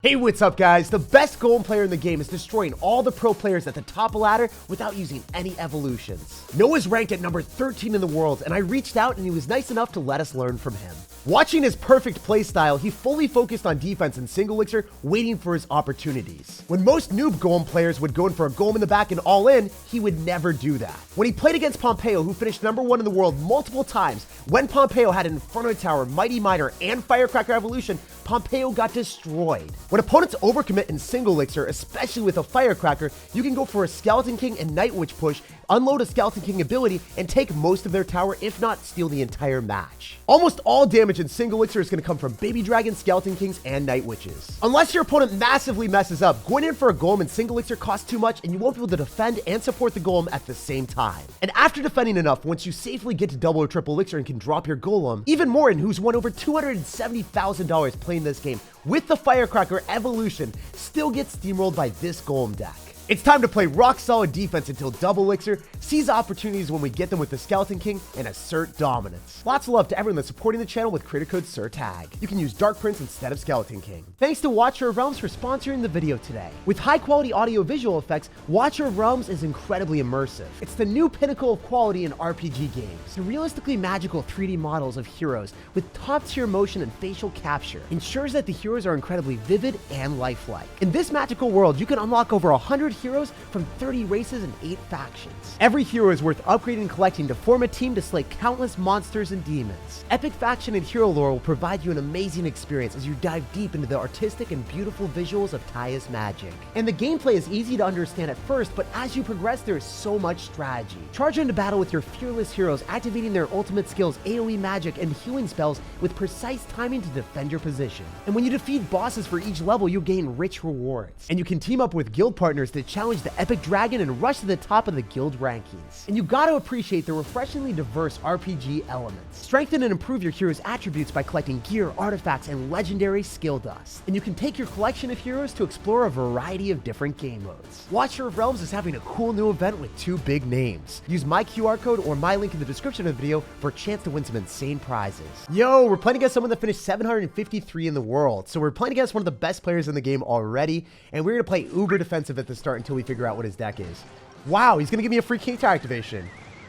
Hey, what's up guys? The best Golem player in the game is destroying all the pro players at the top of the ladder without using any evolutions. Noah's ranked at number 13 in the world, and I reached out and he was nice enough to let us learn from him. Watching his perfect playstyle, he fully focused on defense and single elixir, waiting for his opportunities. When most noob Golem players would go in for a Golem in the back and all in, he would never do that. When he played against Pompeo, who finished number 1 in the world multiple times, when Pompeo had an Inferno Tower, Mighty Miner, and Firecracker Evolution, Pompeo got destroyed. When opponents overcommit in single elixir, especially with a Firecracker, you can go for a Skeleton King and Night Witch push, unload a Skeleton King ability, and take most of their tower, if not steal the entire match. Almost all damage in single elixir is going to come from Baby Dragon, Skeleton Kings, and Night Witches. Unless your opponent massively messes up, going in for a Golem in single elixir costs too much, and you won't be able to defend and support the Golem at the same time. And after defending enough, once you safely get to double or triple elixir and can drop your Golem, even Morton, who's won over $270,000 playing this game with the Firecracker Evolution, still gets steamrolled by this Golem deck. It's time to play rock solid defense until double elixir, seize opportunities when we get them with the Skeleton King, and assert dominance. Lots of love to everyone that's supporting the channel with creator code SirTag. You can use Dark Prince instead of Skeleton King. Thanks to Watcher of Realms for sponsoring the video today. With high quality audio visual effects, Watcher of Realms is incredibly immersive. It's the new pinnacle of quality in RPG games. The realistically magical 3D models of heroes with top tier motion and facial capture ensures that the heroes are incredibly vivid and lifelike. In this magical world, you can unlock over 100 heroes from 30 races and 8 factions. Every hero is worth upgrading and collecting to form a team to slay countless monsters and demons. Epic faction and hero lore will provide you an amazing experience as you dive deep into the artistic and beautiful visuals of Taya's magic. And the gameplay is easy to understand at first, but as you progress, there is so much strategy. Charge into battle with your fearless heroes, activating their ultimate skills, AoE magic, and healing spells with precise timing to defend your position. And when you defeat bosses for each level, you gain rich rewards. And you can team up with guild partners to challenge the epic dragon and rush to the top of the guild rankings. And you gotta appreciate the refreshingly diverse RPG elements. Strengthen and improve your hero's attributes by collecting gear, artifacts, and legendary skill dust. And you can take your collection of heroes to explore a variety of different game modes. Watcher of Realms is having a cool new event with 2 big names. Use my QR code or my link in the description of the video for a chance to win some insane prizes. Yo, we're playing against someone that finished 753 in the world. So we're playing against one of the best players in the game already, and we're gonna play uber defensive at the start until we figure out what his deck is. Wow, he's gonna give me a free King Tower activation.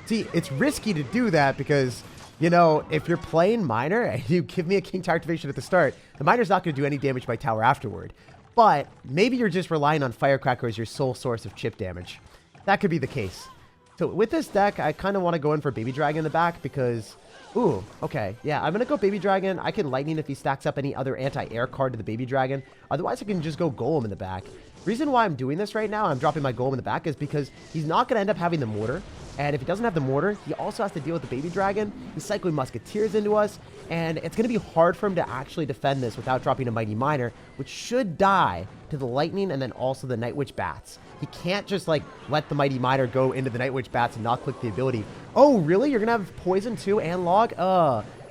See, it's risky to do that because, you know, if you're playing Miner and you give me a King Tower activation at the start, the Miner's not gonna do any damage to my tower afterward. But maybe you're just relying on Firecracker as your sole source of chip damage. That could be the case. So with this deck, I kind of want to go in for Baby Dragon in the back because, ooh, okay. Yeah, I'm going to go Baby Dragon. I can Lightning if he stacks up any other anti-air card to the Baby Dragon. Otherwise, I can just go Golem in the back. Reason why I'm doing this right now, I'm dropping my Golem in the back, is because he's not going to end up having the Mortar. And if he doesn't have the Mortar, he also has to deal with the Baby Dragon. He's cycling Musketeers into us, and it's going to be hard for him to actually defend this without dropping a Mighty Miner, which should die to the Lightning and then also the Night Witch Bats. He can't just, like, let the Mighty Miner go into the Night Witch Bats and not click the ability. Oh, really? You're going to have Poison too and Log?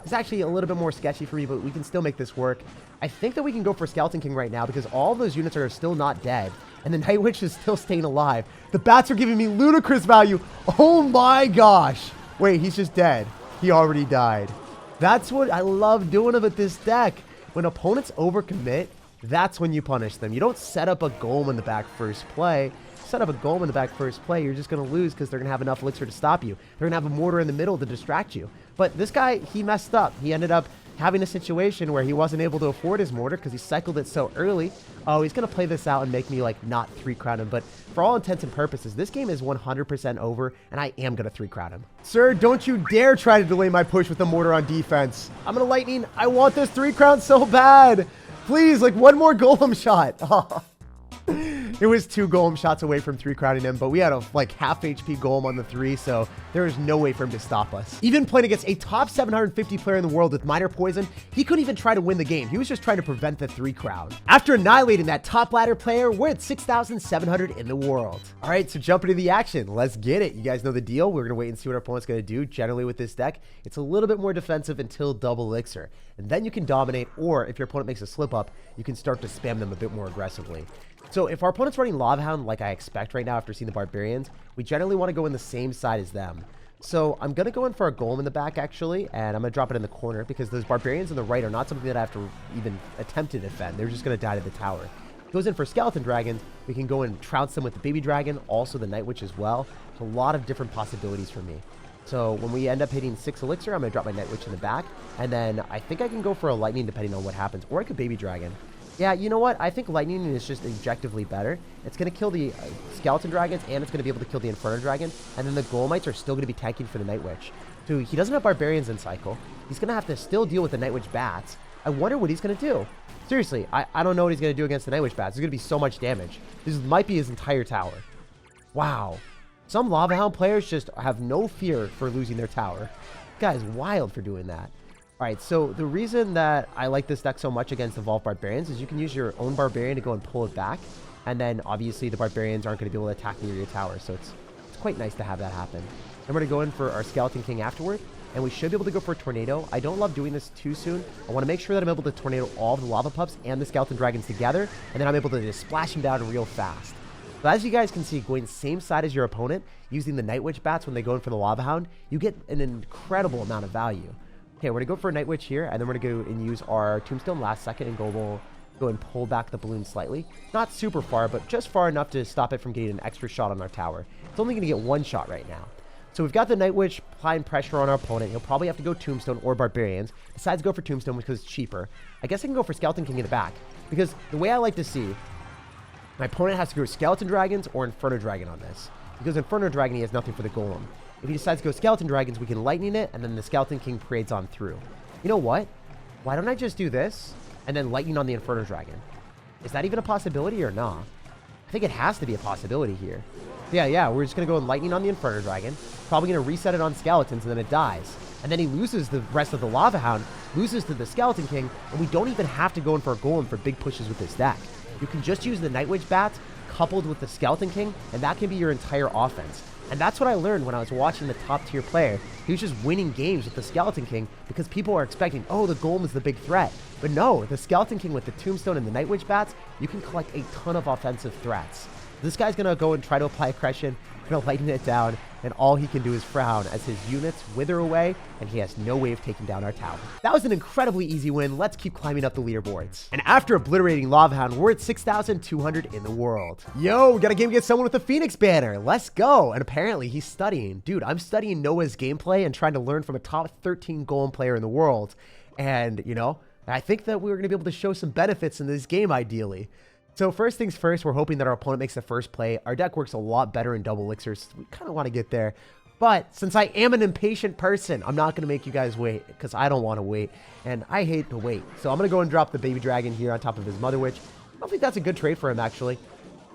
It's actually a little bit more sketchy for me, but we can still make this work. I think that we can go for Skeleton King right now because all of those units are still not dead. And the Night Witch is still staying alive. The bats are giving me ludicrous value. Oh my gosh. Wait, he's just dead. He already died. That's what I love doing with this deck. When opponents overcommit, that's when you punish them. You don't set up a Golem in the back first play. Set up a Golem in the back first play, you're just going to lose because they're going to have enough elixir to stop you. They're going to have a Mortar in the middle to distract you. But this guy, he messed up. He ended up having a situation where he wasn't able to afford his Mortar because he cycled it so early. Oh, he's going to play this out and make me, like, not 3-crown him. But for all intents and purposes, this game is 100% over, and I am going to 3-crown him. Sir, don't you dare try to delay my push with the Mortar on defense. I'm going to Lightning. I want this 3-crown so bad. Please, like, one more Golem shot. Oh. It was 2 Golem shots away from 3-crowning him, but we had a like half HP Golem on the 3, so there was no way for him to stop us. Even playing against a top 750 player in the world with Minor Poison, he couldn't even try to win the game. He was just trying to prevent the 3-crown. After annihilating that top ladder player, we're at 6,700 in the world. All right, so jump into the action. Let's get it. You guys know the deal. We're going to wait and see what our opponent's going to do. Generally with this deck, it's a little bit more defensive until double elixir, and then you can dominate, or if your opponent makes a slip up, you can start to spam them a bit more aggressively. So if our opponent's running Lava Hound like I expect right now after seeing the Barbarians, we generally want to go in the same side as them. So I'm going to go in for a Golem in the back, actually, and I'm going to drop it in the corner because those Barbarians on the right are not something that I have to even attempt to defend. They're just going to die to the tower. Goes in for Skeleton Dragons. We can go and trounce them with the Baby Dragon, also the Night Witch as well. So a lot of different possibilities for me. So when we end up hitting 6 Elixir, I'm going to drop my Night Witch in the back, and then I think I can go for a Lightning depending on what happens, or I could Baby Dragon. Yeah, you know what? I think Lightning is just objectively better. It's going to kill the Skeleton Dragons, and it's going to be able to kill the Inferno Dragon. And then the Golemites are still going to be tanking for the Night Witch. So he doesn't have Barbarians in cycle. He's going to have to still deal with the Night Witch Bats. I wonder what he's going to do. Seriously, I don't know what he's going to do against the Night Witch Bats. There's going to be so much damage. This might be his entire tower. Wow. Some Lava Hound players just have no fear for losing their tower. This guy is wild for doing that. Alright, so the reason that I like this deck so much against Evolved Barbarians is you can use your own Barbarian to go and pull it back, and then obviously the Barbarians aren't going to be able to attack near your tower, so it's quite nice to have that happen. Then we're going to go in for our Skeleton King afterward, and we should be able to go for a Tornado. I don't love doing this too soon. I want to make sure that I'm able to Tornado all of the Lava Pups and the Skeleton Dragons together, and then I'm able to just splash them down real fast. So as you guys can see, going same side as your opponent, using the Night Witch Bats when they go in for the Lava Hound, you get an incredible amount of value. Okay, we're going to go for a Night Witch here, and then we're going to go and use our Tombstone last second and go and pull back the balloon slightly. Not super far, but just far enough to stop it from getting an extra shot on our tower. It's only going to get one shot right now. So we've got the Night Witch applying pressure on our opponent. He'll probably have to go Tombstone or Barbarians. Decides to go for Tombstone because it's cheaper. I guess I can go for Skeleton King in the back, because the way I like to see, my opponent has to go Skeleton Dragons or Inferno Dragon on this. Because Inferno Dragon, he has nothing for the Golem. If he decides to go Skeleton Dragons, we can Lightning it, and then the Skeleton King parades on through. You know what? Why don't I just do this, and then Lightning on the Inferno Dragon? Is that even a possibility or not? I think it has to be a possibility here. Yeah, we're just going to go and Lightning on the Inferno Dragon. Probably going to reset it on Skeletons, and then it dies. And then he loses the rest of the Lava Hound, loses to the Skeleton King, and we don't even have to go in for a Golem for big pushes with this deck. You can just use the Night Witch Bats coupled with the Skeleton King, and that can be your entire offense. And that's what I learned when I was watching the top tier player. He was just winning games with the Skeleton King because people are expecting, oh, the Golem is the big threat. But no, the Skeleton King with the Tombstone and the Night Witch Bats, you can collect a ton of offensive threats. This guy's going to go and try to apply aggression, going to lighten it down, and all he can do is frown as his units wither away, and he has no way of taking down our tower. That was an incredibly easy win. Let's keep climbing up the leaderboards. And after obliterating Lava Hound, we're at 6,200 in the world. Yo, we got a game against someone with a Phoenix banner. Let's go. And apparently he's studying. Dude, I'm studying Noah's gameplay and trying to learn from a top 13 Golem player in the world. And, you know, I think that we're going to be able to show some benefits in this game, ideally. So first things first, we're hoping that our opponent makes the first play. Our deck works a lot better in double elixirs. We kind of want to get there. But since I am an impatient person, I'm not going to make you guys wait because I don't want to wait. And I hate to wait. So I'm going to go and drop the Baby Dragon here on top of his Mother Witch. I don't think that's a good trade for him, actually.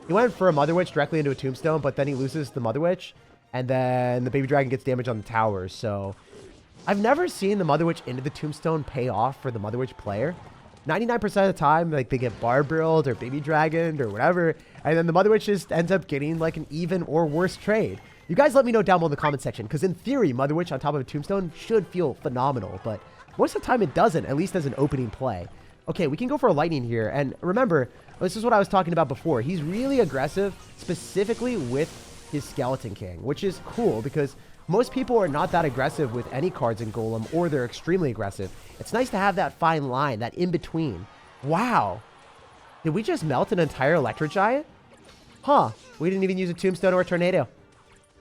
He went for a Mother Witch directly into a Tombstone, but then he loses the Mother Witch. And then the Baby Dragon gets damage on the tower. So I've never seen the Mother Witch into the Tombstone pay off for the Mother Witch player. 99% of the time, like, they get Barbarilled or Baby Dragoned or whatever, and then the Mother Witch just ends up getting like an even or worse trade. You guys let me know down below in the comment section, because in theory, Mother Witch on top of a Tombstone should feel phenomenal, but most of the time it doesn't, at least as an opening play. Okay, we can go for a Lightning here, and remember, this is what I was talking about before. He's really aggressive, specifically with his Skeleton King, which is cool, because most people are not that aggressive with any cards in Golem, or they're extremely aggressive. It's nice to have that fine line, that in-between. Wow. Did we just melt an entire Electro Giant? Huh. We didn't even use a Tombstone or a Tornado.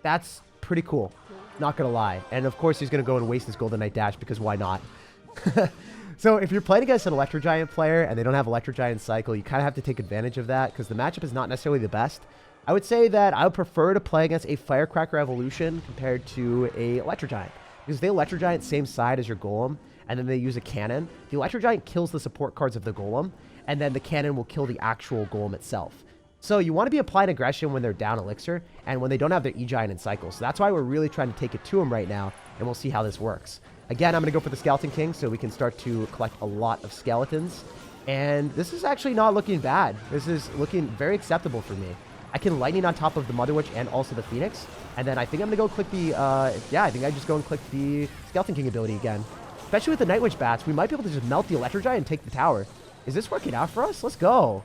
That's pretty cool. Not gonna lie. And of course he's gonna go and waste his Golden Knight Dash, because why not? So if you're playing against an Electro Giant player, and they don't have Electro Giant cycle, you kind of have to take advantage of that, because the matchup is not necessarily the best. I would say that I would prefer to play against a Firecracker Evolution compared to a Electro Giant. Because the Electro Giant same side as your Golem, and then they use a cannon. The Electro Giant kills the support cards of the Golem, and then the cannon will kill the actual Golem itself. So you want to be applying aggression when they're down Elixir, and when they don't have their E-Giant in cycle. So that's why we're really trying to take it to them right now, and we'll see how this works. Again, I'm going to go for the Skeleton King, so we can start to collect a lot of skeletons. And this is actually not looking bad. This is looking very acceptable for me. I can Lightning on top of the Mother Witch and also the Phoenix. And then I think I'm going to go click the, I think I just go and click the Skeleton King ability again. Especially with the Night Witch Bats, we might be able to just melt the Electro Giant and take the tower. Is this working out for us? Let's go.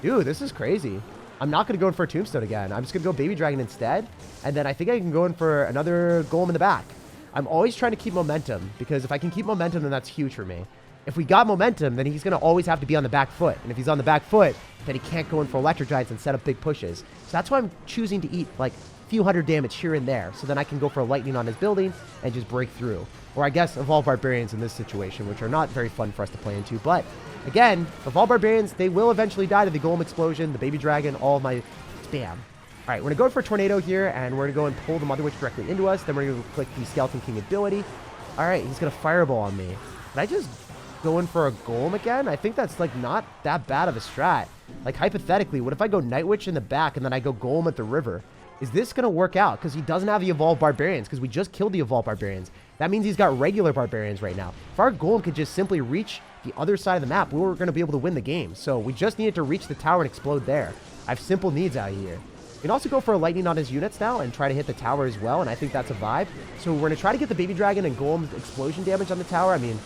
Dude, this is crazy. I'm not going to go in for a tombstone again. I'm just going to go baby dragon instead. And then I think I can go in for another golem in the back. I'm always trying to keep momentum, because if I can keep momentum, then that's huge for me. If we got momentum, then he's going to always have to be on the back foot. And if he's on the back foot, then he can't go in for electric giants and set up big pushes. So that's why I'm choosing to eat like a few hundred damage here and there. So then I can go for a lightning on his building and just break through. Or I guess evolve barbarians in this situation, which are not very fun for us to play into. But again, evolve barbarians, they will eventually die to the golem explosion, the baby dragon, all of my spam. All right, we're going to go for a tornado here, and we're going to go and pull the Mother Witch directly into us. Then we're going to click the Skeleton King ability. All right, he's going to fireball on me. Can I just go in for a golem again? I think that's like not that bad of a strat. Like hypothetically, what if I go Night Witch in the back and then I go golem at the river? Is this going to work out? Because he doesn't have the evolved barbarians, because we just killed the evolved barbarians. That means he's got regular barbarians right now. If our golem could just simply reach the other side of the map, we were going to be able to win the game. So we just needed to reach the tower and explode there. I have simple needs out here. You can also go for a lightning on his units now and try to hit the tower as well, and I think that's a vibe. So we're going to try to get the baby dragon and golem explosion damage on the tower. I mean,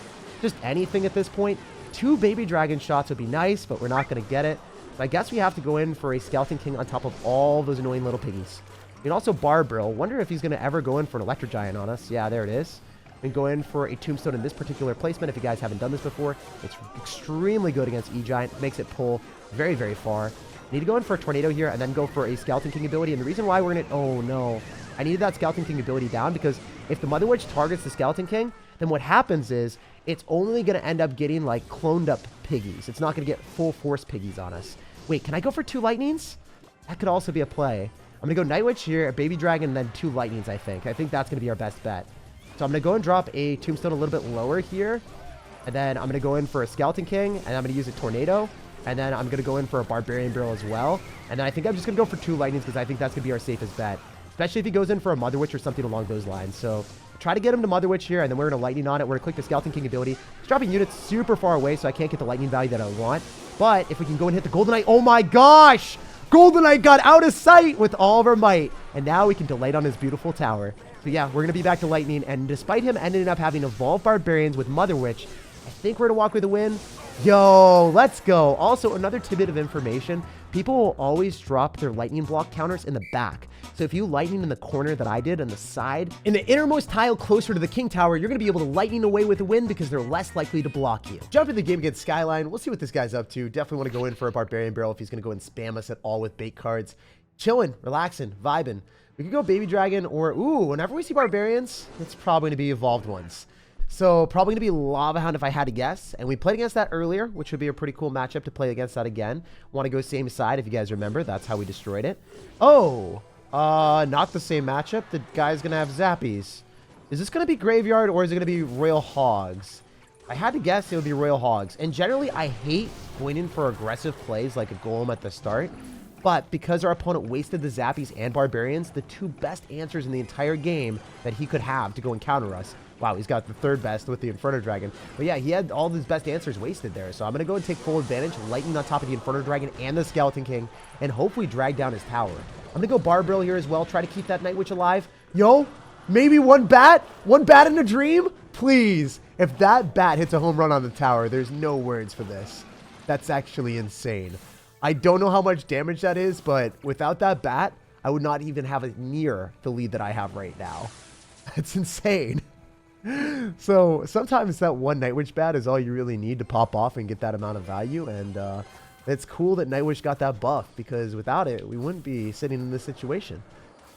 just anything at this point. 2 baby dragon shots would be nice, but we're not going to get it. So I guess we have to go in for a Skeleton King on top of all those annoying little piggies. You can also Bar Brill. Wonder if he's going to ever go in for an electric giant on us. Yeah, there it is. We can go in for a tombstone in this particular placement if you guys haven't done this before. It's extremely good against E-Giant. Makes it pull very, very far. Need to go in for a tornado here and then go for a Skeleton King ability. And the reason why we're going to... Oh, no. I needed that Skeleton King ability down because if the Mother Witch targets the Skeleton King, then what happens is it's only going to end up getting, like, cloned up piggies. It's not going to get full force piggies on us. Wait, can I go for 2 lightnings? That could also be a play. I'm going to go Night Witch here, a baby dragon, and then 2 lightnings, I think. I think that's going to be our best bet. So I'm going to go and drop a tombstone a little bit lower here. And then I'm going to go in for a Skeleton King, and I'm going to use a tornado. And then I'm going to go in for a barbarian barrel as well. And then I think I'm just going to go for 2 lightnings because I think that's going to be our safest bet. Especially if he goes in for a Mother Witch or something along those lines. So try to get him to Mother Witch here, and then we're going to lightning on it. We're going to click the Skeleton King ability. It's dropping units super far away, so I can't get the lightning value that I want. But if we can go and hit the Golden Knight, oh my gosh! Golden Knight got out of sight with all of our might. And now we can delight on his beautiful tower. So yeah, we're going to be back to lightning. And despite him ending up having evolved barbarians with Mother Witch, I think we're going to walk with a win. Yo, let's go. Also, another tidbit of information. People will always drop their lightning block counters in the back. So if you lightning in the corner that I did on the side, in the innermost tile closer to the King Tower, you're going to be able to lightning away with a win because they're less likely to block you. Jump in the game against Skyline. We'll see what this guy's up to. Definitely want to go in for a Barbarian Barrel if he's going to go and spam us at all with bait cards. Chilling, relaxing, vibing. We could go Baby Dragon or, ooh, whenever we see Barbarians, it's probably going to be evolved ones. So probably going to be Lava Hound if I had to guess. And we played against that earlier, which would be a pretty cool matchup to play against that again. Want to go same side if you guys remember. That's how we destroyed it. Oh, not the same matchup. The guy's going to have zappies. Is this going to be Graveyard or is it going to be Royal Hogs? I had to guess it would be Royal Hogs. And generally, I hate going in for aggressive plays like a Golem at the start. But because our opponent wasted the Zappies and Barbarians, the 2 best answers in the entire game that he could have to go and counter us. Wow, he's got the 3rd best with the Inferno Dragon. But yeah, he had all of his best answers wasted there. So I'm going to go and take full advantage, lightning on top of the Inferno Dragon and the Skeleton King, and hopefully drag down his tower. I'm going to go Bar Brill here as well, try to keep that Night Witch alive. Yo, maybe one bat in a dream? Please. If that bat hits a home run on the tower, there's no words for this. That's actually insane. I don't know how much damage that is, but without that bat, I would not even have it near the lead that I have right now. That's insane. So sometimes that one Night Witch bat is all you really need to pop off and get that amount of value. And it's cool that Night Witch got that buff because without it, we wouldn't be sitting in this situation.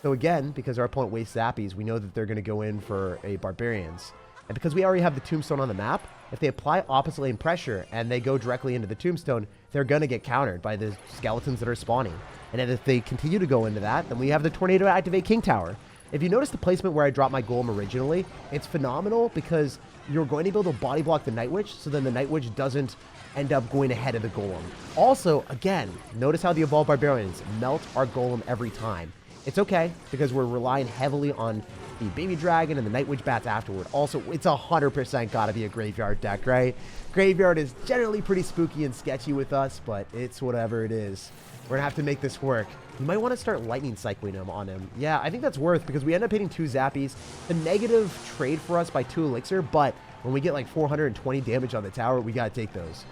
So again, because our opponent wastes Zappies, we know that they're going to go in for a Barbarians. And because we already have the Tombstone on the map, if they apply opposite lane pressure and they go directly into the Tombstone, they're going to get countered by the skeletons that are spawning. And if they continue to go into that, then we have the Tornado activate King Tower. If you notice the placement where I dropped my Golem originally, it's phenomenal because you're going to be able to body block the Night Witch, so then the Night Witch doesn't end up going ahead of the Golem. Also, again, notice how the Evolved Barbarians melt our Golem every time. It's okay, because we're relying heavily on the Baby Dragon and the Night Witch bats afterward. Also, it's 100% gotta be a Graveyard deck, right? Graveyard is generally pretty spooky and sketchy with us, but it's whatever it is. We're gonna have to make this work. You might want to start lightning cycling him on him. Yeah, I think that's worth, because we end up hitting 2 Zappies. A negative trade for us by 2 Elixir, but when we get like 420 damage on the tower, we gotta take those.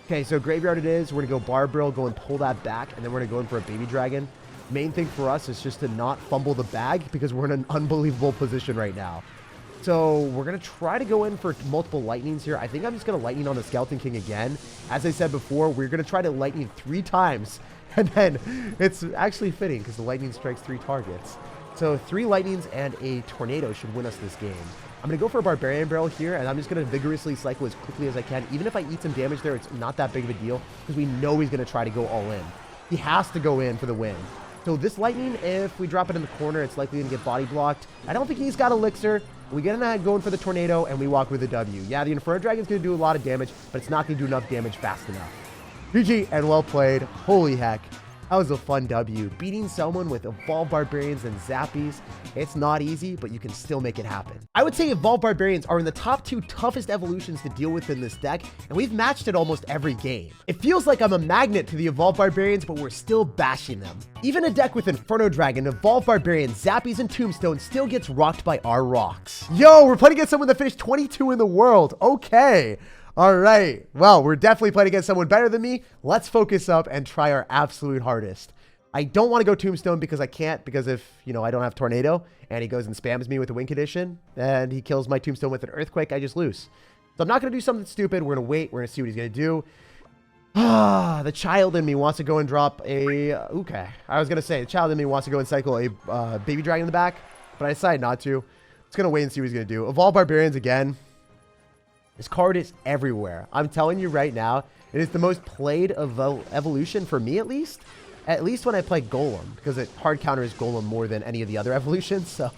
Okay, so graveyard it is. We're going to go Barbarrel, go and pull that back, and then we're going to go in for a baby dragon. Main thing for us is just to not fumble the bag because we're in an unbelievable position right now. So we're going to try to go in for multiple lightnings here. I think I'm just going to lightning on the Skeleton King again. As I said before, we're going to try to lightning 3 times. And then it's actually fitting because the lightning strikes 3 targets. So 3 lightnings and a tornado should win us this game. I'm going to go for a Barbarian Barrel here, and I'm just going to vigorously cycle as quickly as I can. Even if I eat some damage there, it's not that big of a deal because we know he's going to try to go all in. He has to go in for the win. So this lightning, if we drop it in the corner, it's likely going to get body blocked. I don't think he's got Elixir. We get ahead going for the tornado, and we walk with a W. Yeah, the Inferno Dragon's going to do a lot of damage, but it's not going to do enough damage fast enough. GG, and well played. Holy heck. That was a fun W. Beating someone with Evolved Barbarians and Zappies, it's not easy, but you can still make it happen. I would say Evolved Barbarians are in the top 2 toughest evolutions to deal with in this deck, and we've matched it almost every game. It feels like I'm a magnet to the Evolved Barbarians, but we're still bashing them. Even a deck with Inferno Dragon, Evolved Barbarians, Zappies, and Tombstone still gets rocked by our rocks. Yo, we're playing against someone that finished 22 in the world. Okay. All right. Well, we're definitely playing against someone better than me. Let's focus up and try our absolute hardest. I don't want to go Tombstone because I can't, because if, you know, I don't have Tornado and he goes and spams me with a win condition and he kills my Tombstone with an Earthquake, I just lose. So I'm not going to do something stupid. We're going to wait. We're going to see what he's going to do. The child in me wants to go and drop a... Okay. I was going to say, the child in me wants to go and cycle a baby dragon in the back, but I decided not to. It's going to wait and see what he's going to do. Evolve Barbarians again. This card is everywhere. I'm telling you right now, it is the most played evolution for me, at least when I play Golem, because it hard counters Golem more than any of the other evolutions. So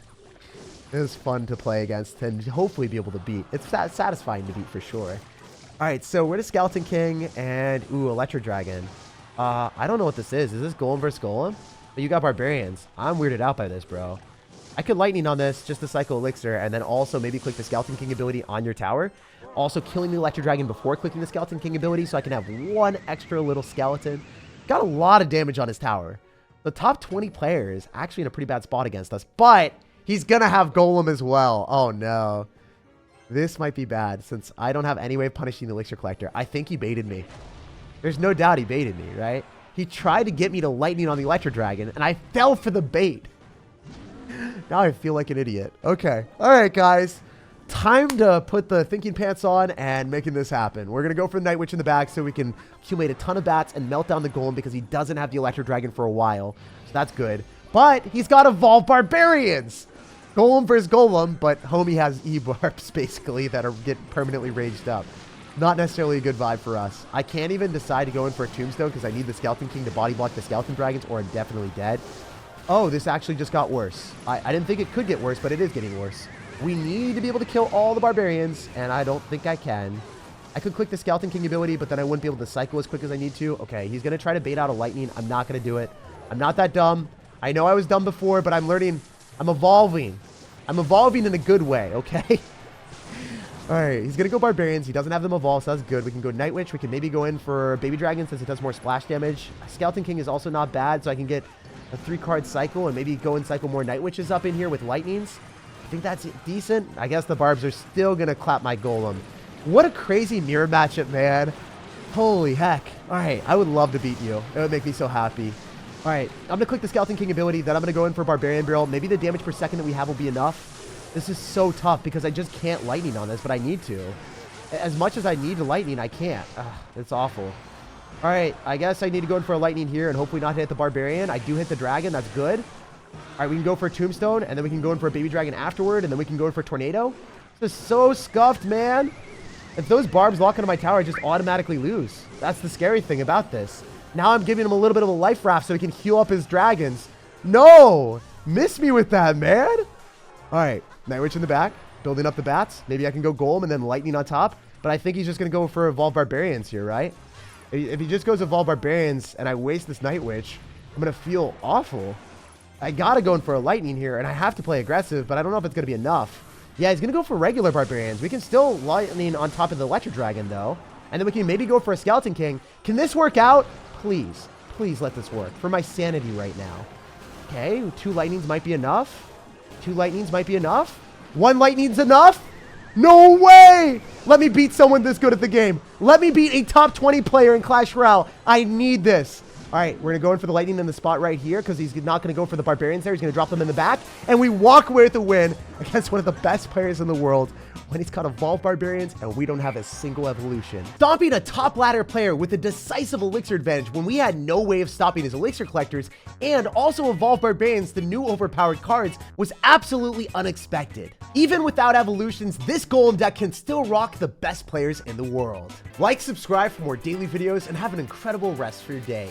it is fun to play against and hopefully be able to beat. It's satisfying to beat for sure. All right, so we're the Skeleton King and Electro Dragon. I don't know what this is. Is this Golem versus Golem? But you got Barbarians. I'm weirded out by this, bro. I could lightning on this just to cycle Elixir and then also maybe click the Skeleton King ability on your tower. Also killing the Electro Dragon before clicking the Skeleton King ability so I can have 1 extra little skeleton. Got a lot of damage on his tower. The top 20 player is actually in a pretty bad spot against us, but he's going to have Golem as well. Oh no. This might be bad since I don't have any way of punishing the Elixir Collector. I think he baited me. There's no doubt he baited me, right? He tried to get me to lightning on the Electro Dragon and I fell for the bait. Now I feel like an idiot. Okay. All right, guys. Time to put the thinking pants on and making this happen. We're going to go for the Night Witch in the back so we can accumulate a ton of bats and melt down the Golem because he doesn't have the Electro Dragon for a while. So that's good. But he's got Evolved Barbarians. Golem versus Golem, but homie has E-Barbs basically that get permanently raged up. Not necessarily a good vibe for us. I can't even decide to go in for a Tombstone because I need the Skeleton King to body block the Skeleton Dragons or I'm definitely dead. Oh, this actually just got worse. I didn't think it could get worse, but it is getting worse. We need to be able to kill all the Barbarians, and I don't think I can. I could click the Skeleton King ability, but then I wouldn't be able to cycle as quick as I need to. Okay, he's going to try to bait out a Lightning. I'm not going to do it. I'm not that dumb. I know I was dumb before, but I'm learning. I'm evolving. I'm evolving in a good way, okay? All right, he's going to go Barbarians. He doesn't have them evolve, so that's good. We can go Night Witch. We can maybe go in for Baby Dragon since it does more splash damage. Skeleton King is also not bad, so I can get a 3-card cycle and maybe go and cycle more Night Witches up in here with Lightnings. I think that's decent. I guess the Barbs are still going to clap my Golem. What a crazy mirror matchup, man. Holy heck. All right, I would love to beat you. It would make me so happy. All right, I'm going to click the Skeleton King ability. Then I'm going to go in for Barbarian Barrel. Maybe the damage per second that we have will be enough. This is so tough because I just can't Lightning on this, but I need to. As much as I need to Lightning, I can't. It's awful. All right, I guess I need to go in for a Lightning here and hopefully not hit the Barbarian. I do hit the Dragon. That's good. All right, we can go for a Tombstone, and then we can go in for a Baby Dragon afterward, and then we can go in for a Tornado. This is so scuffed, man. If those Barbs lock into my tower, I just automatically lose. That's the scary thing about this. Now I'm giving him a little bit of a life raft so he can heal up his dragons. No! Miss me with that, man. All right, Night Witch in the back, building up the bats. Maybe I can go Golem and then Lightning on top, but I think he's just going to go for Evolved Barbarians here, right? If he just goes Evolved Barbarians and I waste this Night Witch, I'm going to feel awful. I got to go in for a Lightning here, and I have to play aggressive, but I don't know if it's going to be enough. Yeah, he's going to go for regular Barbarians. We can still Lightning on top of the Electro Dragon, though. And then we can maybe go for a Skeleton King. Can this work out? Please. Please let this work. For my sanity right now. Okay, 2 Lightnings might be enough. 2 Lightnings might be enough. 1 Lightning's enough. No way! Let me beat someone this good at the game. Let me beat a top 20 player in Clash Royale. I need this. All right, we're going to go in for the lightning in the spot right here because he's not going to go for the barbarians there. He's going to drop them in the back. And we walk away with a win against one of the best players in the world when he's got evolved barbarians and we don't have a single evolution. Stomping a top ladder player with a decisive elixir advantage when we had no way of stopping his elixir collectors and also evolved barbarians, the new overpowered cards, was absolutely unexpected. Even without evolutions, this Golem deck can still rock the best players in the world. Like, subscribe for more daily videos, and have an incredible rest for your day.